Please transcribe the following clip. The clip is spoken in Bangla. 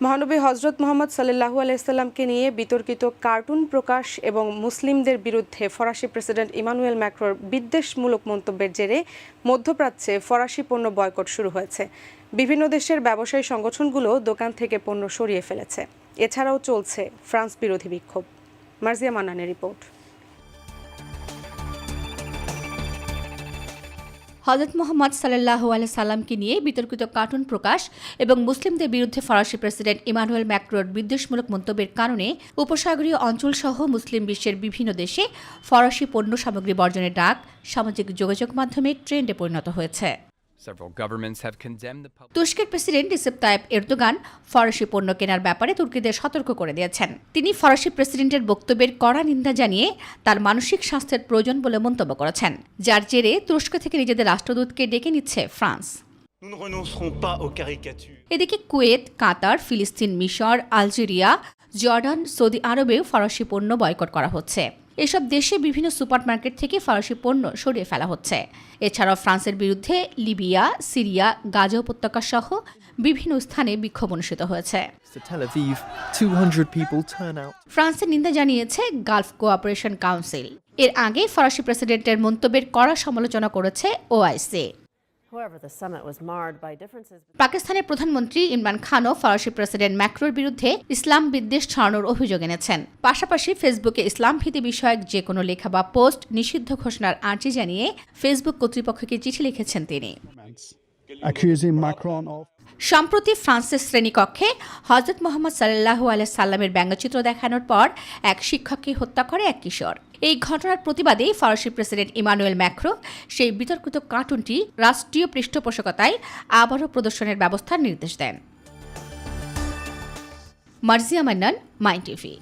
মহানবী হযরত মুহাম্মদ সাল্লাল্লাহু আলাইহি সাল্লামকে নিয়ে বিতর্কিত কার্টুন প্রকাশ এবং মুসলিমদের বিরুদ্ধে ফরাসি প্রেসিডেন্ট ইমানুয়েল ম্যাক্রোর বিদ্বেষমূলক মন্তব্যের জেরে মধ্যপ্রাচ্যে ফরাসি পণ্য বয়কট শুরু হয়েছে। বিভিন্ন দেশের ব্যবসায়ী সংগঠনগুলো দোকান থেকে পণ্য সরিয়ে ফেলেছে। এছাড়াও চলছে ফ্রান্স বিরোধী বিক্ষোভ। মার্জিয়া মান্নানের রিপোর্ট। হযরত মুহাম্মদ সাল্লাল্লাহু আলাইহি সাল্লামকে নিয়ে বিতর্কিত কার্টুন প্রকাশ এবং মুসলিমদের বিরুদ্ধে ফরাসি প্রেসিডেন্ট ইমানুয়েল ম্যাক্রোর বিদ্বেষমূলক মন্তব্যের কারণে উপসাগরীয় অঞ্চলসহ মুসলিম বিশ্বের বিভিন্ন দেশে ফরাসি পণ্য সামগ্রী বর্জনের ডাক সামাজিক যোগাযোগ মাধ্যমে ট্রেন্ডে পরিণত হয়েছে। তুরস্কের প্রেসিডেন্ট রিসেপ তাইপ এরদোগান ফরাসি পণ্য কেনার ব্যাপারে তুর্কিদের সতর্ক করে দিয়েছেন। তিনি ফরাসি প্রেসিডেন্টের বক্তব্যের কড়া নিন্দা জানিয়ে তার মানসিক স্বাস্থ্যের প্রয়োজন বলে মন্তব্য করেছেন, যার জেরে তুরস্ক থেকে নিজেদের রাষ্ট্রদূতকে ডেকে নিচ্ছে ফ্রান্স। এদিকে কুয়েত, কাতার, ফিলিস্তিন, মিশর, আলজেরিয়া, জর্ডান, সৌদি আরবেও ফরাসি পণ্য বয়কট করা হচ্ছে। এসব দেশে বিভিন্ন সুপারমার্কেট থেকে ফরাসি পণ্য সরিয়ে ফেলা হচ্ছে। এছাড়াও ফ্রান্সের বিরুদ্ধে লিবিয়া, সিরিয়া, গাজা উপত্যকা সহ বিভিন্ন স্থানে বিক্ষোভ অনুষ্ঠিত হয়েছে। ফ্রান্সের নিন্দা জানিয়েছে গালফ কোঅপারেশন কাউন্সিল। এর আগে ফরাসি প্রেসিডেন্টের মন্তব্যের কড়া সমালোচনা করেছে ওআইসি। পাকিস্তানের প্রধানমন্ত্রী ইমরান খানও ফরাসি প্রেসিডেন্ট ম্যাক্রোর বিরুদ্ধে ইসলাম বিদ্বেষ ছড়ানোর অভিযোগ এনেছেন। পাশাপাশি ফেসবুকে ইসলাম ভীতি বিষয়ক যে কোনো লেখা বা পোস্ট নিষিদ্ধ ঘোষণার আর্জি জানিয়ে ফেসবুক কর্তৃপক্ষকে চিঠি লিখেছেন তিনি। সম্প্রতি ফ্রান্সের শ্রেণীকক্ষে হযরত মুহাম্মদ সাল্লাল্লাহু আলাইহি সাল্লামের ব্যঙ্গচিত্র দেখানোর পর এক শিক্ষককে হত্যা করে এক কিশোর। এই ঘটনার প্রতিবাদে ফরাসি প্রেসিডেন্ট ইমানুয়েল ম্যাক্রো সেই বিতর্কিত কার্টুনটি রাষ্ট্রীয় পৃষ্ঠপোষকতায় আবারও প্রদর্শনের ব্যবস্থার নির্দেশ দেন। মার্জিয়া মান্নান, মাই টিভি।